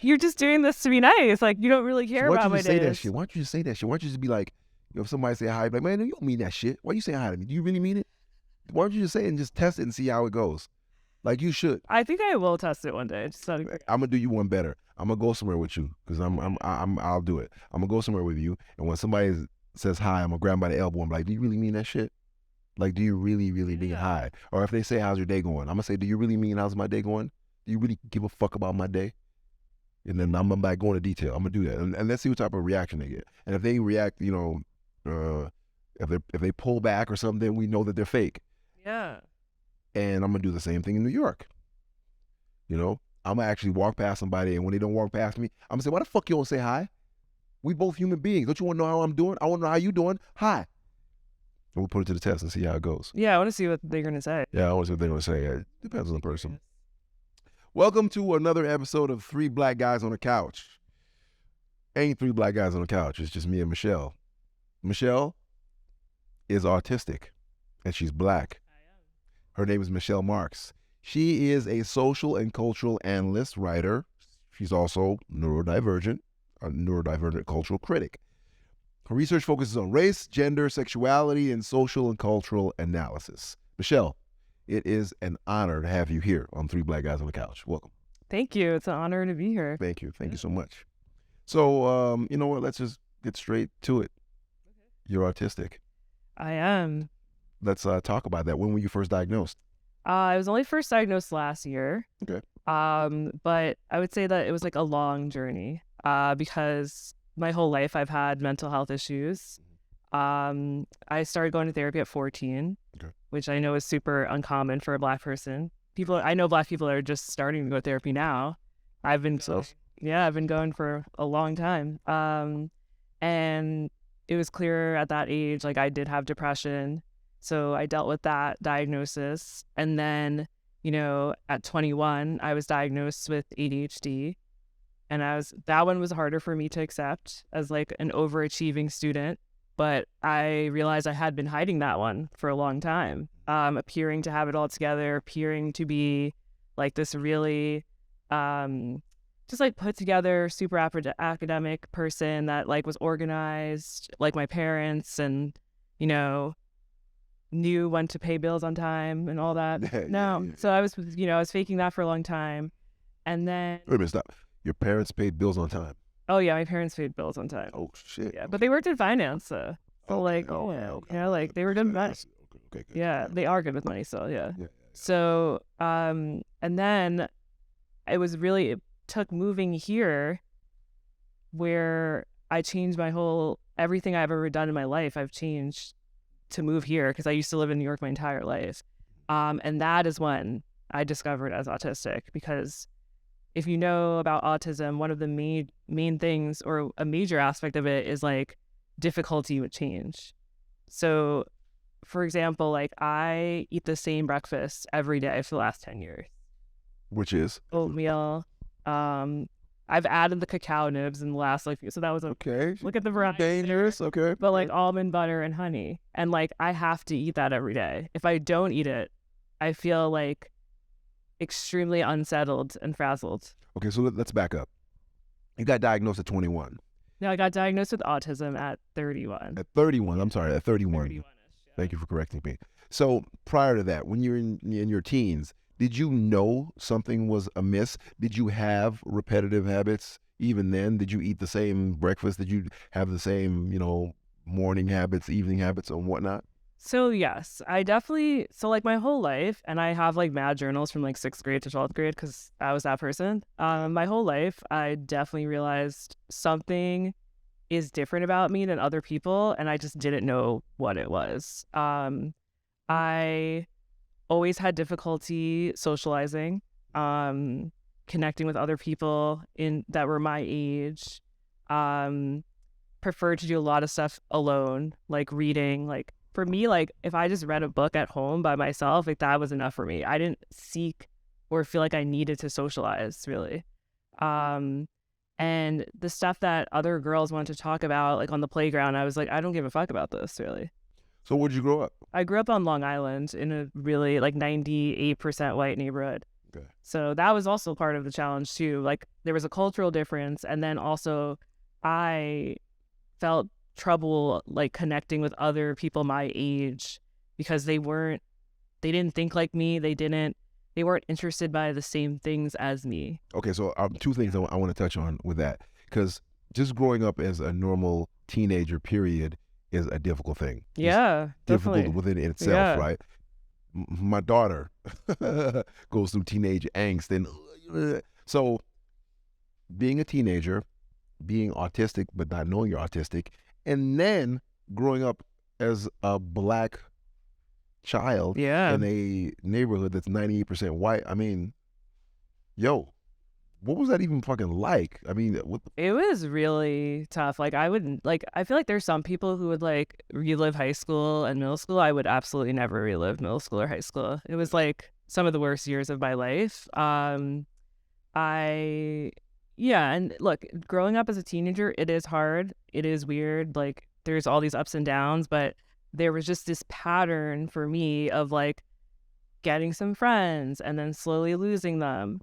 you're just doing this to be nice. Like, you don't really care Why about don't my you just say that days. shit? Why don't you just say that shit? Why don't you just be like, if somebody say hi, like, man, you don't mean that shit. Why you saying hi to me? Do you really mean it? Why don't you just say it and just test it and see how it goes? Like you should. I think I will test it one day. Just I'm gonna do you one better. I'm gonna go somewhere with you because I'll do it. I'm gonna go somewhere with you, and when somebody says hi, I'm gonna grab them by the elbow and be like, do you really mean that shit? Like, do you really mean hi? Or if they say, how's your day going? I'm gonna say, do you really mean how's my day going? Do you really give a fuck about my day? And then I'm gonna go into detail. I'm gonna do that, and let's see what type of reaction they get. And if they react, if they pull back or something, then we know that they're fake. Yeah. And I'm gonna do the same thing in New York. I'm gonna actually walk past somebody, and when they don't walk past me, I'm gonna say, why the fuck you don't say hi? We both human beings. Don't you want to know how I'm doing? I want to know how you doing. Hi. And we'll put it to the test and see how it goes. Yeah, I want to see what they're gonna say. Yeah, I want to see what they're gonna say. It depends on the person. Welcome to another episode of Three Black Guys on the Couch. Ain't three black guys on the couch. It's just me and Michelle. Michelle is autistic, and she's black. Her name is Michelle Marques. She is a social and cultural analyst, writer. She's also neurodivergent, a neurodivergent cultural critic. Her research focuses on race, gender, sexuality, and social and cultural analysis. Michelle, it is an honor to have you here on Three Black Guys on the Couch. Welcome. Thank you. It's an honor to be here. Thank you. Thank you so much. So, you know what? Let's just get straight to it. You're autistic. I am. Let's talk about that. When were you first diagnosed? I was only first diagnosed last year. Okay. But I would say that it was like a long journey. Because my whole life I've had mental health issues. I started going to therapy at 14, which I know is super uncommon for a black person. I know black people are just starting to go to therapy now. I've been going for a long time. And it was clear at that age, like I did have depression. So I dealt with that diagnosis. And then, at 21, I was diagnosed with ADHD. And that one was harder for me to accept as like an overachieving student. But I realized I had been hiding that one for a long time, appearing to have it all together, appearing to be like this really just like put together, super academic person that like was organized like my parents and, knew when to pay bills on time and all that. So I was faking that for a long time. And then... Wait a minute, stop. Your parents paid bills on time? Oh, yeah, my parents paid bills on time. Oh, shit. Yeah, but they worked in finance, they were good with money. Okay, yeah, they are good with money still, yeah. So, and then it took moving here where I changed everything I've ever done in my life, I've changed to move here because I used to live in New York my entire life. And that is when I discovered I was autistic, because if you know about autism, one of the main things or a major aspect of it is like difficulty with change. So, for example, like I eat the same breakfast every day for the last 10 years. Which is? Oatmeal. I've added the cacao nibs in the last so that was okay. Look at the variety. Dangerous, okay. But like almond butter and honey, and like I have to eat that every day. If I don't eat it, I feel like extremely unsettled and frazzled. Okay, so let's back up. You got diagnosed at 21. No, I got diagnosed with autism at 31. At 31, I'm sorry, at 31. 31-ish, yeah. Thank you for correcting me. So prior to that, when you're in your teens, did you know something was amiss? Did you have repetitive habits even then? Did you eat the same breakfast? Did you have the same, morning habits, evening habits, and whatnot? So yes, I definitely, like my whole life, and I have like mad journals from like 6th grade to 12th grade because I was that person. My whole life, I definitely realized something is different about me than other people, and I just didn't know what it was. I always had difficulty socializing, connecting with other people that were my age. Preferred to do a lot of stuff alone, like reading. Like for me, like if I just read a book at home by myself, like that was enough for me. I didn't seek or feel like I needed to socialize really. And the stuff that other girls wanted to talk about, like on the playground, I was like, I don't give a fuck about this really. So where'd you grow up? I grew up on Long Island in a really like 98% white neighborhood. Okay. So that was also part of the challenge too. Like there was a cultural difference, and then also I felt trouble like connecting with other people my age because they didn't think like me. They weren't interested by the same things as me. Okay, so two things I want to touch on with that, because just growing up as a normal teenager period is a difficult thing. Yeah, it's difficult definitely. within itself, Yeah. right? My daughter goes through teenage angst, and so being a teenager, being autistic but not knowing you're autistic, and then growing up as a black child Yeah. in a neighborhood that's 98% white. I mean, yo, what was that even fucking like? I mean, It was really tough. Like I wouldn't like I feel like there's some people who would like relive high school and middle school. I would absolutely never relive middle school or high school. It was like some of the worst years of my life. I yeah, and look, growing up as a teenager, it is hard. It is weird. Like there's all these ups and downs, but there was just this pattern for me of like getting some friends and then slowly losing them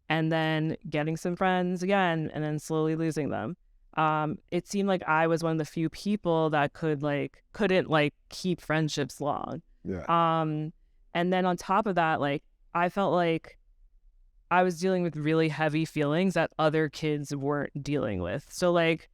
and then getting some friends again and then slowly losing them. It seemed like I was one of the few people that couldn't like keep friendships long. yeah, And then on top of that, like I felt like I was dealing with really heavy feelings that other kids weren't dealing with. So like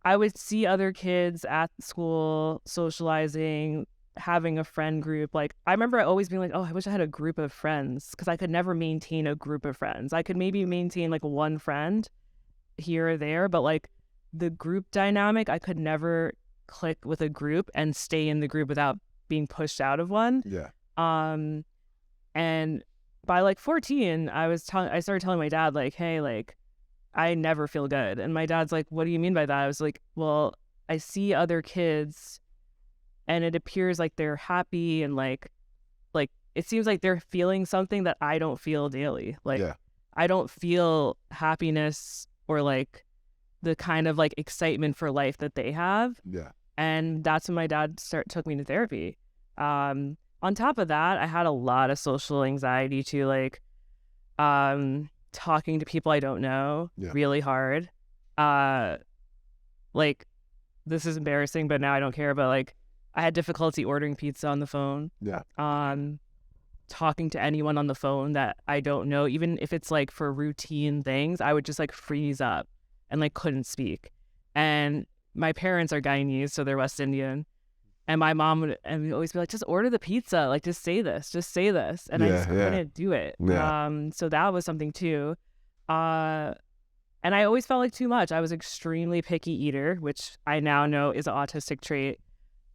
I would see other kids at school socializing, having a friend group. Like I remember always being like, oh, I wish I had a group of friends, because I could never maintain a group of friends. I could maybe maintain like one friend here or there, but like the group dynamic, I could never click with a group and stay in the group without being pushed out of one. yeah, And by like 14, I started telling my dad like, hey, like I never feel good. And my dad's like, what do you mean by that? I was like, well, I see other kids and it appears like they're happy and like it seems like they're feeling something that I don't feel daily. Like yeah, I don't feel happiness or like the kind of like excitement for life that they have. yeah. And that's when my dad took me to therapy. On top of that, I had a lot of social anxiety too, like talking to people I don't know, Yeah. really hard. Like this is embarrassing, but now I don't care. But like I had difficulty ordering pizza on the phone. Yeah. Talking to anyone on the phone that I don't know, even if it's like for routine things, I would just like freeze up and like couldn't speak. And my parents are Guyanese, so they're West Indian. And my mom would always be like, just order the pizza. Like, just say this. And I just couldn't do it. Yeah. So that was something too. And I always felt like too much. I was extremely picky eater, which I now know is an autistic trait.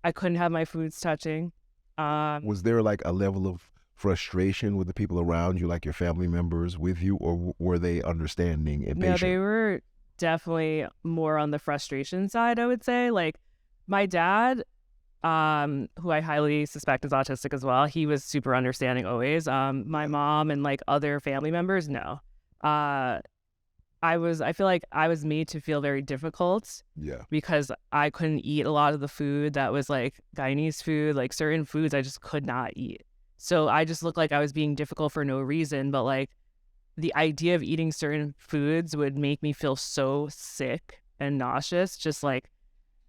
I couldn't have my foods touching. Was there like a level of frustration with the people around you, like your family members with you, or were they understanding and patient? No, they were definitely more on the frustration side, I would say. Like my dad, who I highly suspect is autistic as well, he was super understanding always. My mom and like other family members, no. I feel like I was made to feel very difficult. Yeah. Because I couldn't eat a lot of the food that was like Guyanese food, like certain foods I just could not eat. So I just looked like I was being difficult for no reason, but like the idea of eating certain foods would make me feel so sick and nauseous. Just like,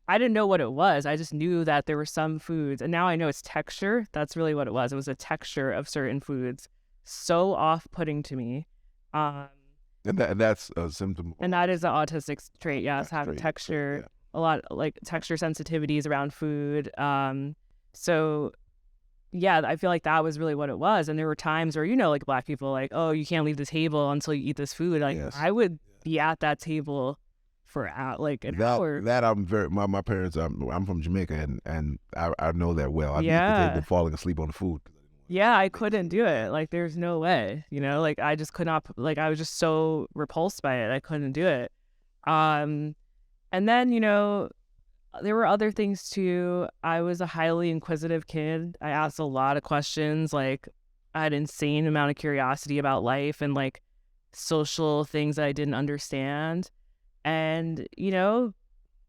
I didn't know what it was. I just knew that there were some foods, and now I know it's texture. That's really what it was. It was a texture of certain foods. So off-putting to me. And that's a symptom. And that is an autistic trait, yes, having texture, a lot like texture sensitivities around food. So yeah, I feel like that was really what it was. And there were times where, you know, like Black people like, oh, you can't leave the table until you eat this food. Like I would be at that table for like an hour. That I'm very, my parents, I'm from Jamaica, and I know that well. I'd be at the table falling asleep on the food. Yeah, I couldn't do it. Like, there's no way, you know, like I just could not, like I was just so repulsed by it. I couldn't do it. And then, you know, there were other things too. I was a highly inquisitive kid. I asked a lot of questions. Like I had an insane amount of curiosity about life and like social things that I didn't understand. And, you know,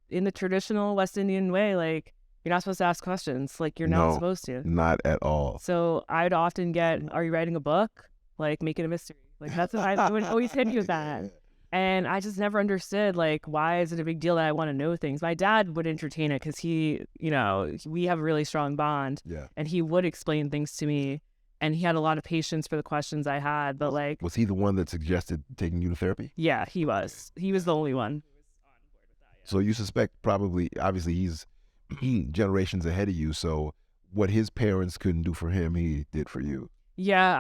in the traditional West Indian way, like you're not supposed to ask questions. Like you're not supposed to. Not at all. So I'd often get, are you writing a book? like make it a mystery. Like that's what I would always hit you with that. And I just never understood, like, why is it a big deal that I want to know things? My dad would entertain it because he, you know, we have a really strong bond. Yeah. And he would explain things to me. And he had a lot of patience for the questions I had. But, like... Was he the one that suggested taking you to therapy? Yeah, he was. He was the only one. So you suspect probably, obviously, he's generations ahead of you. So what his parents couldn't do for him, he did for you. Yeah,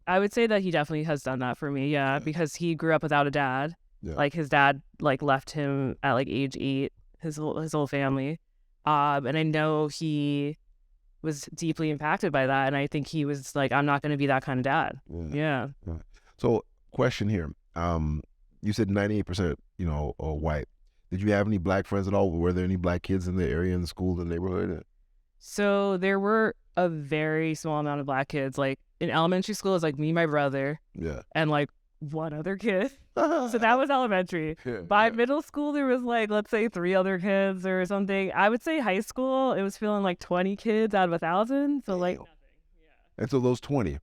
I would say that he definitely has done that for me, yeah, because he grew up without a dad. Yeah. Like, his dad, like, left him at, like, age 8, his whole family. And I know he was deeply impacted by that, and I think he was like, I'm not going to be that kind of dad. Yeah. So, question here. You said 98%, you know, are white. Did you have any black friends at all? Were there any black kids in the area, in the school, the neighborhood? So there were a very small amount of black kids. Like, in elementary school, it was like me, my brother, and like one other kid. So that was elementary. By middle school, there was like, let's say 3 other kids or something. I would say high school, it was feeling like 20 kids out of 1,000. So like nothing. And so those 20,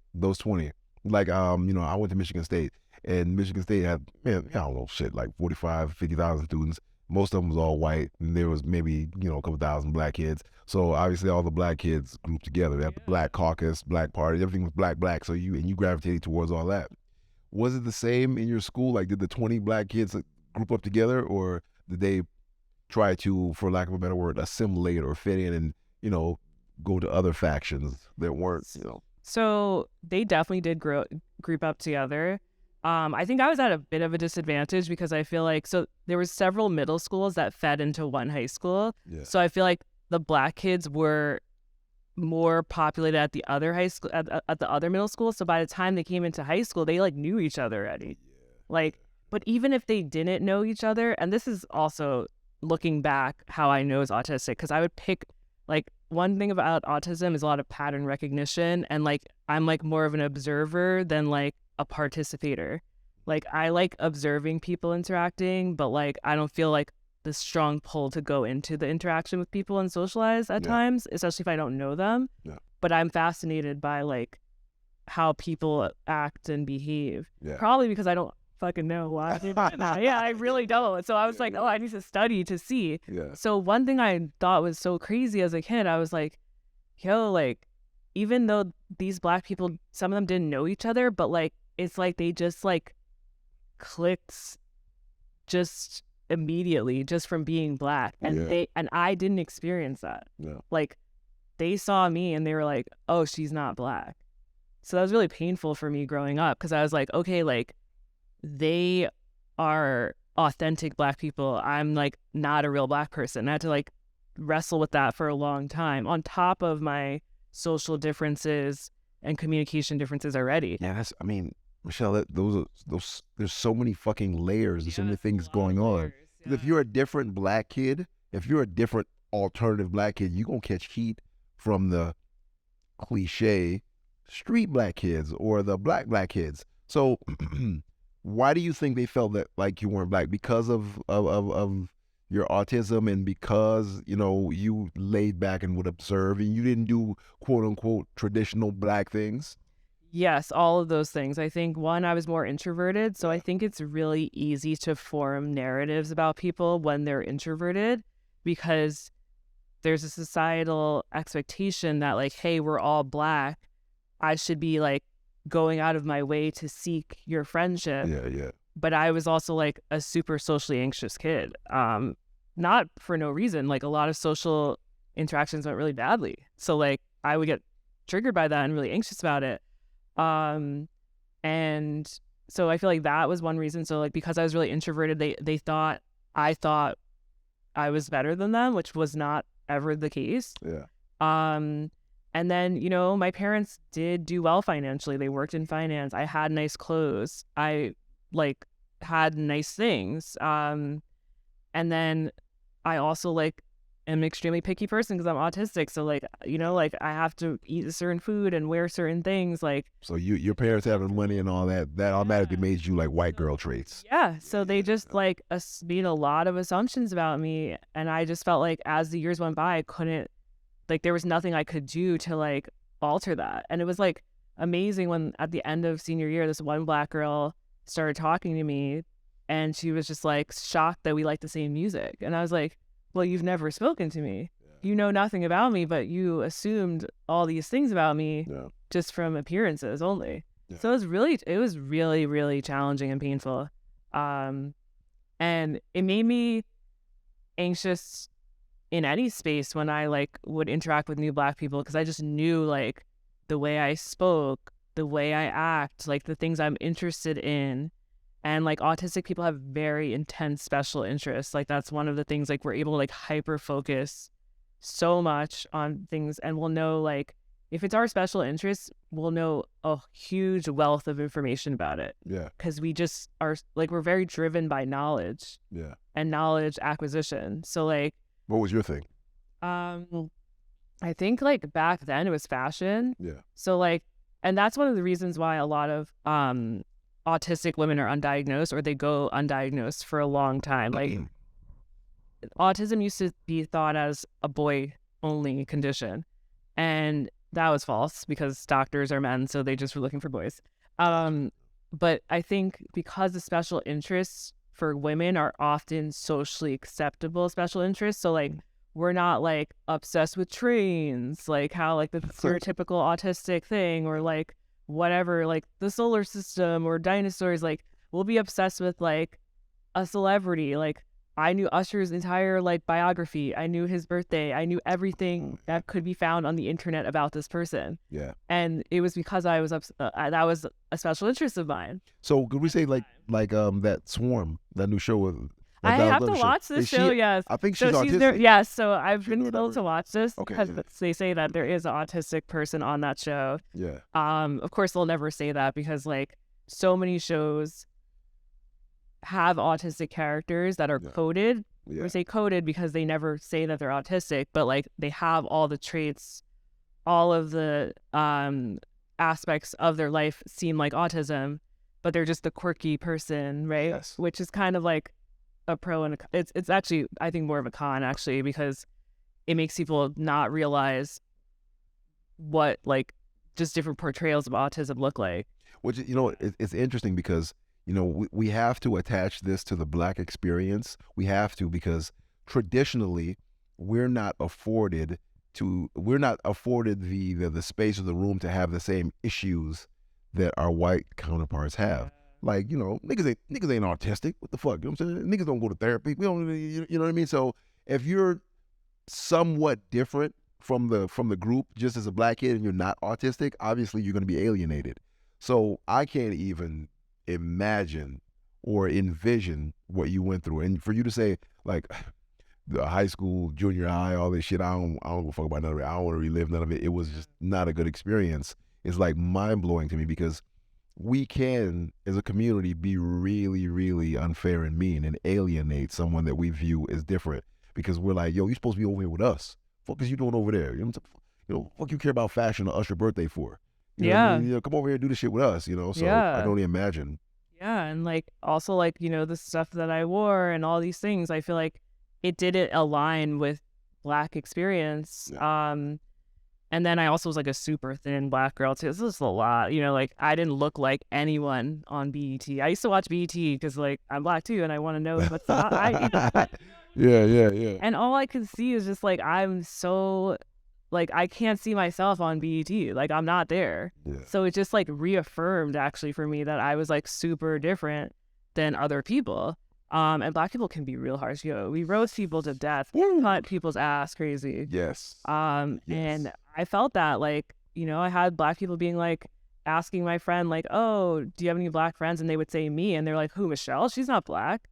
like, you know, I went to Michigan State, and Michigan State had, man, I don't know, shit, like 45, 50,000 students. Most of them was all white, and there was maybe, you know, a couple thousand black kids. So obviously all the black kids grouped together. They had the black caucus, black party, everything was black. So you gravitated towards all that. Was it the same in your school? Like, did the 20 black kids group up together, or did they try to, for lack of a better word, assimilate or fit in and, you know, go to other factions that weren't, you know? So they definitely did group up together. I think I was at a bit of a disadvantage because I feel like, so there were several middle schools that fed into one high school. Yeah. So I feel like the black kids were more populated at the other high school, at the other middle school. So by the time they came into high school, they like knew each other already. Like, but even if they didn't know each other, and this is also looking back how I know is autistic, because I would pick, like, one thing about autism is a lot of pattern recognition, and like I'm like more of an observer than like a participator. Like, I like observing people interacting, but like I don't feel like the strong pull to go into the interaction with people and socialize at times, especially if I don't know them. But I'm fascinated by like how people act and behave. Probably because I don't fucking know why they're doing that. Yeah, I really don't. So I was like, oh, I need to study to see. So one thing I thought was so crazy as a kid, I was like, yo, like, even though these black people, some of them didn't know each other, but like it's like they just like clicked just immediately just from being black, and I didn't experience that. Like, they saw me and they were like, oh, she's not black. So that was really painful for me growing up, because I was like, okay, like, they are authentic black people. I'm like not a real black person. I had to like wrestle with that for a long time on top of my social differences and communication differences already. Yeah, that's, I mean, Michelle, those there's so many fucking layers and so many things going on. If you're a different black kid, if you're a different alternative black kid, you're gonna catch heat from the cliche street black kids or the black kids. So why do you think they felt that like you weren't black? Because of your autism, and because, you know, you laid back and would observe and you didn't do quote unquote traditional black things? Yes, all of those things. I think, one, I was more introverted, so I think it's really easy to form narratives about people when they're introverted, because there's a societal expectation that like, hey, we're all black, I should be like going out of my way to seek your friendship. But I was also like a super socially anxious kid, not for no reason. Like, a lot of social interactions went really badly, so like I would get triggered by that and really anxious about it. And so I feel like that was one reason. So like, because I was really introverted, they thought I was better than them, which was not ever the case. And then, you know, my parents did do well financially. They worked in finance. I had nice clothes. I like had nice things. And then I also like am an extremely picky person because I'm autistic. So like, you know, like I have to eat a certain food and wear certain things. Like, so your parents having money and all that automatically made you like white girl traits. So they just like made a lot of assumptions about me, and I just felt like as the years went by, I couldn't, like, there was nothing I could do to like alter that. And it was like amazing when at the end of senior year, this one Black girl started talking to me, and she was just like shocked that we like the same music. And I was like, well, you've never spoken to me. You know nothing about me, but you assumed all these things about me just from appearances only. So it was really, really challenging and painful. And it made me anxious in any space when I like would interact with new Black people, because I just knew like the way I spoke, the way I act, like the things I'm interested in. And like autistic people have very intense special interests. Like that's one of the things, like we're able to like hyper focus so much on things, and we'll know like if it's our special interest, we'll know a huge wealth of information about it. Because we just are like, we're very driven by knowledge. And knowledge acquisition. So like, what was your thing? I think like back then it was fashion. So like, and that's one of the reasons why a lot of autistic women are undiagnosed, or they go undiagnosed for a long time. Like autism used to be thought as a boy only condition, and that was false because doctors are men, so they just were looking for boys. But I think because the special interests for women are often socially acceptable special interests, so like we're not like obsessed with trains, like how like the stereotypical autistic thing, or like whatever, like the solar system or dinosaurs. Like we'll be obsessed with like a celebrity. Like I knew Usher's entire like biography. I knew his birthday. I knew everything that could be found on the internet about this person. And it was because I was that was a special interest of mine. So could we say like that Swarm, that new show with? I have to watch this show. Yes, I think she's autistic. Yes, so I've been told to watch this because they say that there is an autistic person on that show. Of course they'll never say that because like so many shows have autistic characters that are coded. We say coded because they never say that they're autistic, but like they have all the traits, all of the aspects of their life seem like autism, but they're just the quirky person, right? Which is kind of like a pro and it's actually, I think, more of a con actually, because it makes people not realize what like just different portrayals of autism look like. Which, you know, it's interesting because, you know, we have to attach this to the Black experience. We have to, because traditionally we're not afforded the space or the room to have the same issues that our white counterparts have. Like, you know, niggas ain't autistic. What the fuck? You know what I'm saying? Niggas don't go to therapy. We don't, you know what I mean? So if you're somewhat different from the group, just as a Black kid, and you're not autistic, obviously you're going to be alienated. So I can't even imagine or envision what you went through. And for you to say, like, the high school, junior high, all this shit, I don't give a fuck about none of it. I don't want to relive none of it. It was just not a good experience. It's like mind-blowing to me, because we can, as a community, be really, really unfair and mean and alienate someone that we view as different, because we're like, yo, you're supposed to be over here with us. Fuck is you doing over there? You know, fuck you care about fashion or Usher birthday for? You know what I mean? You know, come over here and do this shit with us, you know? So I don't imagine. Yeah, and like also like, you know, the stuff that I wore and all these things, I feel like it didn't align with Black experience. And then I also was like a super thin Black girl too. This is a lot, you know, like I didn't look like anyone on BET. I used to watch BET because like I'm Black too, and I want to know what's not. And all I could see is just like, I'm so like, I can't see myself on BET. Like I'm not there. So it just like reaffirmed actually for me that I was like super different than other people. And Black people can be real harsh. Yo, we roast people to death, cut people's ass crazy. And I felt that, like, you know, I had Black people being like, asking my friend, like, oh, do you have any Black friends? And they would say me, and they're like, who, Michelle? She's not Black.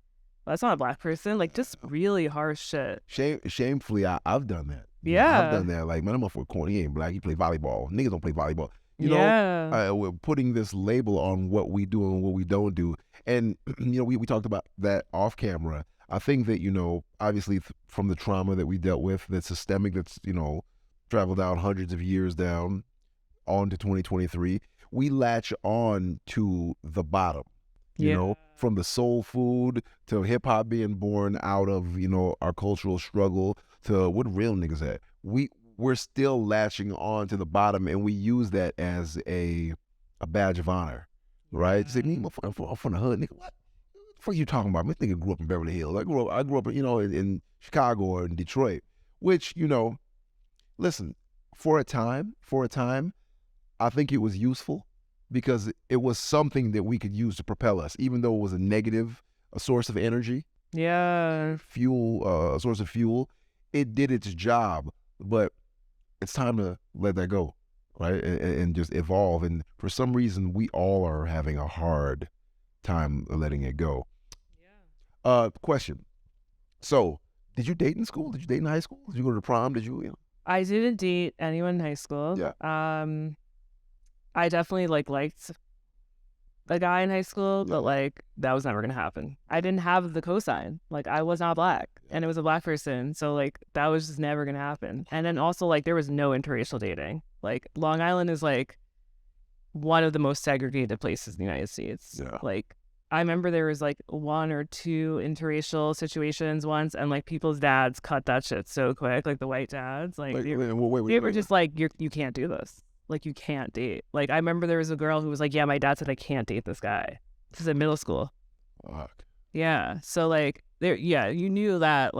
Well, that's not a Black person. Like, just really harsh shit. Shamefully, I've done that. I've done that. Like, man, I'm for corny. He ain't Black. He play volleyball. Niggas don't play volleyball. You know, we're putting this label on what we do and what we don't do. And, you know, we talked about that off camera. I think that, you know, obviously from the trauma that we dealt with, that's systemic, that's, you know, traveled down hundreds of years down on to 2023, we latch on to the bottom, you know, from the soul food to hip hop being born out of, you know, our cultural struggle to what real niggas at. we're still latching on to the bottom, and we use that as a badge of honor, right? It's like, I'm from the hood, nigga. What the fuck are you talking about? My nigga grew up in Beverly Hills. I grew up, in Chicago or in Detroit, which, listen, for a time, I think it was useful because it was something that we could use to propel us, even though it was a source of energy. Yeah. Fuel, a source of fuel. It did its job, but it's time to let that go, right? And just evolve. And for some reason, we all are having a hard time letting it go. Yeah. Question. So, did you date in school? Did you date in high school? Did you go to the prom? Did you? I didn't date anyone in high school. Yeah. I definitely liked a guy in high school, but that was never gonna happen. I didn't have the cosign. I was not black, and it was a black person, so that was just never gonna happen. And then also there was no interracial dating. Long Island is one of the most segregated places in the United States. Yeah. I remember there was one or two interracial situations once, and people's dads cut that shit so quick, the white dads. They were just you can't do this. You can't date. I remember there was a girl who was yeah, my dad said I can't date this guy. This is in middle school. Fuck. Yeah. So you knew that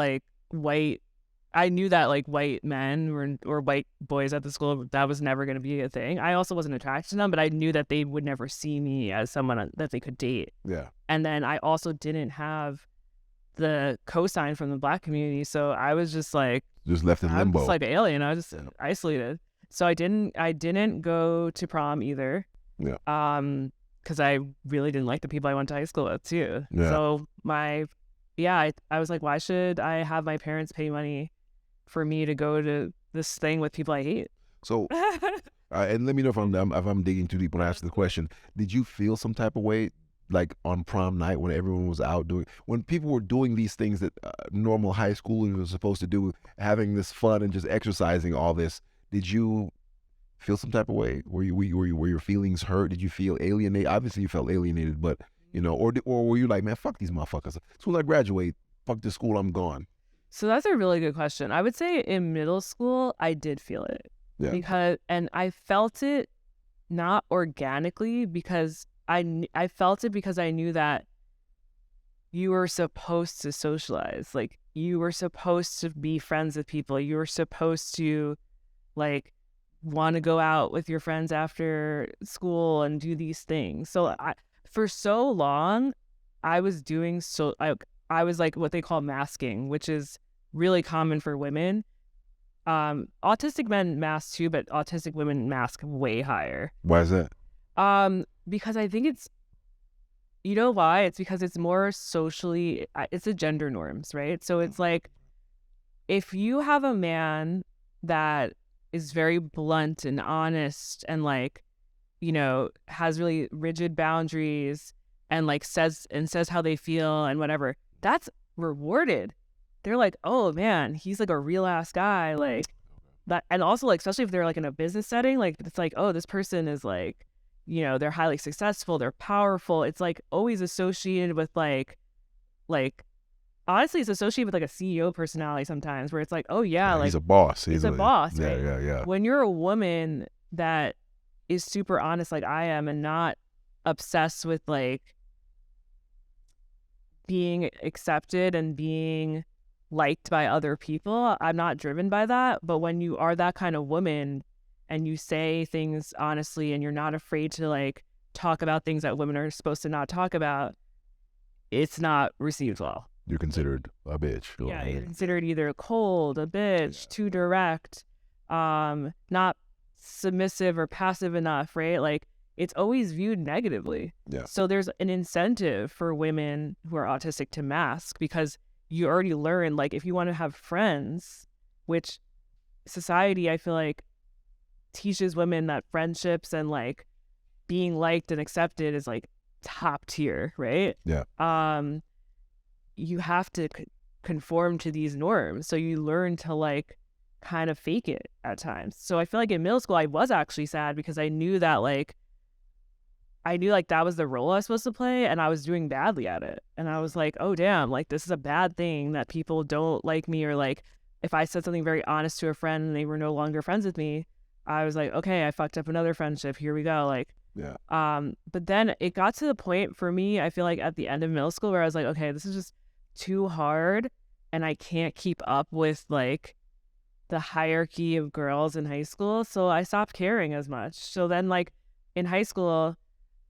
I knew that white men or white boys at the school, that was never going to be a thing. I also wasn't attracted to them, but I knew that they would never see me as someone that they could date. Yeah. And then I also didn't have the cosign from the black community, so I was just left in limbo. I was just alien. I was just isolated. So I didn't go to prom either. Yeah. Because I really didn't like the people I went to high school with too. Yeah. So I was why should I have my parents pay money for me to go to this thing with people I hate? So, and let me know if I'm digging too deep when I ask the question. Did you feel some type of way, on prom night when everyone was out when people were doing these things that normal high schoolers were supposed to do, having this fun and just exercising all this? Did you feel some type of way? Were your feelings hurt? Did you feel alienated? Obviously, you felt alienated, but or were you man, fuck these motherfuckers? As soon as I graduate, fuck this school, I'm gone. So that's a really good question. I would say in middle school, I did feel it. Yeah. And I felt it not organically because I felt it because I knew that you were supposed to socialize. You were supposed to be friends with people. You were supposed to want to go out with your friends after school and do these things. So for so long, I was doing I was what they call masking, which is really common for women. Autistic men mask too, but autistic women mask way higher. Why is that? Because I think it's, you know why? It's because it's more socially, it's the gender norms, right? So it's if you have a man that is very blunt and honest and has really rigid boundaries and says how they feel and whatever, that's rewarded. They're oh man, he's a real ass guy, that. And also especially if they're in a business setting, it's oh, this person is they're highly successful, they're powerful. It's always associated with honestly, it's associated with a CEO personality sometimes, where it's oh yeah, he's a boss. He's a boss, right? Yeah. When you're a woman that is super honest like I am and not obsessed with being accepted and being liked by other people, I'm not driven by that. But when you are that kind of woman and you say things honestly and you're not afraid to talk about things that women are supposed to not talk about, it's not received well. You're considered a bitch. Yeah, you're considered either cold, a bitch, too direct, not submissive or passive enough, right? It's always viewed negatively. Yeah. So there's an incentive for women who are autistic to mask, because you already learn, if you want to have friends, which society, I feel teaches women that friendships and being liked and accepted is top tier, right? Yeah. You have to conform to these norms. So you learn to kind of fake it at times. So I feel in middle school, I was actually sad because I knew that that was the role I was supposed to play, and I was doing badly at it. And I was oh damn, this is a bad thing that people don't like me, or if I said something very honest to a friend and they were no longer friends with me, I was like, okay, I fucked up another friendship. Here we go. Like, yeah. But then it got to the point for me, I feel like at the end of middle school where I was like, okay, this is just too hard and I can't keep up with like the hierarchy of girls in high school. So I stopped caring as much. So then like in high school,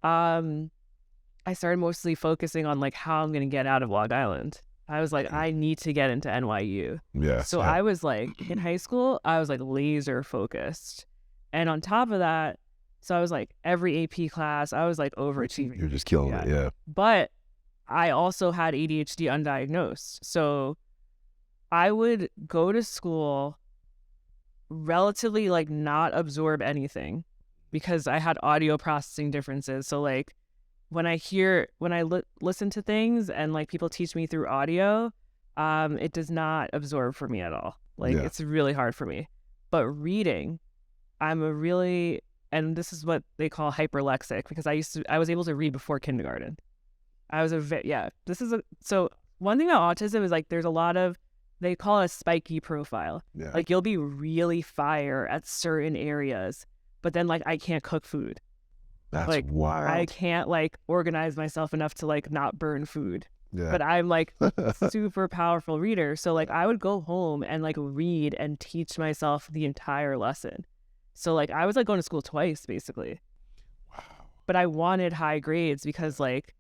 I started mostly focusing on like how I'm going to get out of Long Island. I was like, I need to get into NYU. Yeah. So I was like, in high school, I was like laser focused. And on top of that, so I was like every AP class, I was like overachieving. You're just killing it, yeah. But I also had ADHD undiagnosed. So I would go to school relatively like not absorb anything because I had audio processing differences. So like when I listen to things and like people teach me through audio, it does not absorb for me at all. Like it's really hard for me. But reading, and this is what they call hyperlexic because I was able to read before kindergarten. So one thing about autism is like there's a lot of, they call it a spiky profile. Yeah. Like you'll be really fire at certain areas, but then like I can't cook food. That's like wild. I can't like organize myself enough to like not burn food. Yeah. But I'm like super powerful reader. So like I would go home and like read and teach myself the entire lesson. So like I was like going to school twice basically. Wow. But I wanted high grades because like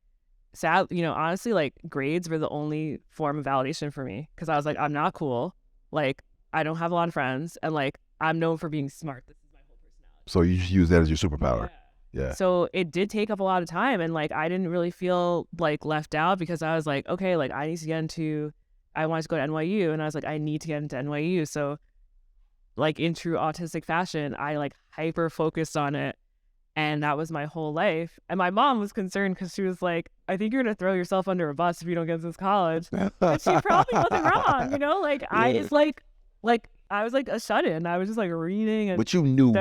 honestly, like grades were the only form of validation for me because I was like, I'm not cool. Like I don't have a lot of friends and like I'm known for being smart. This is my whole personality. So you just use that as your superpower. Yeah. So it did take up a lot of time and like I didn't really feel like left out because I was like, okay, like I wanted to go to NYU and I was like, I need to get into NYU. So like in true autistic fashion, I like hyper focused on it. And that was my whole life. And my mom was concerned because she was like, I think you're going to throw yourself under a bus if you don't get into this college. And she probably wasn't wrong, you know? Like, I was like a shut-in. I was just like reading. And but you knew.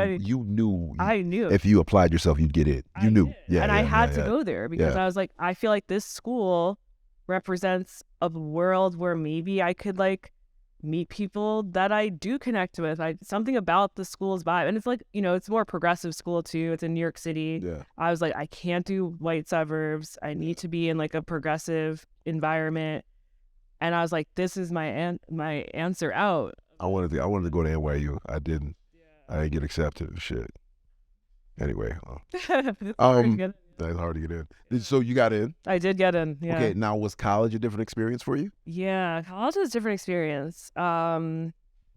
I knew. If you applied yourself, you'd get it. You knew. Yeah. And I had to go there because I was like, I feel like this school represents a world where maybe I could like meet people that I do connect with. Something about the school's vibe, and it's like, you know, it's more progressive school too. It's in New York City. Yeah. I was like, I can't do white suburbs. I need to be in like a progressive environment. And I was like, this is my answer out. I wanted to go to NYU. I didn't. I didn't get accepted. Shit. Anyway. That's hard to get in. So you got in? I did get in, yeah. Okay, now was college a different experience for you? Yeah, college was a different experience.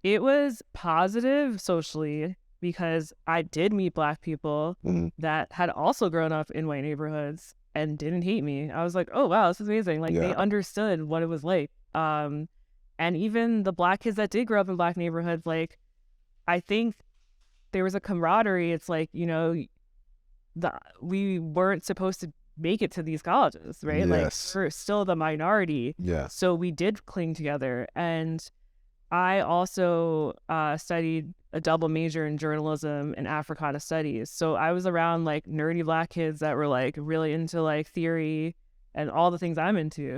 It was positive socially because I did meet Black people that had also grown up in white neighborhoods and didn't hate me. I was like, oh, wow, this is amazing. Like, they understood what it was like. And even the Black kids that did grow up in Black neighborhoods, like, I think there was a camaraderie. It's like, you know, we weren't supposed to make it to these colleges, right? Yes. Like we're still the minority. Yeah. So we did cling together. And I also studied a double major in journalism and Africana studies. So I was around like nerdy Black kids that were like really into like theory and all the things I'm into.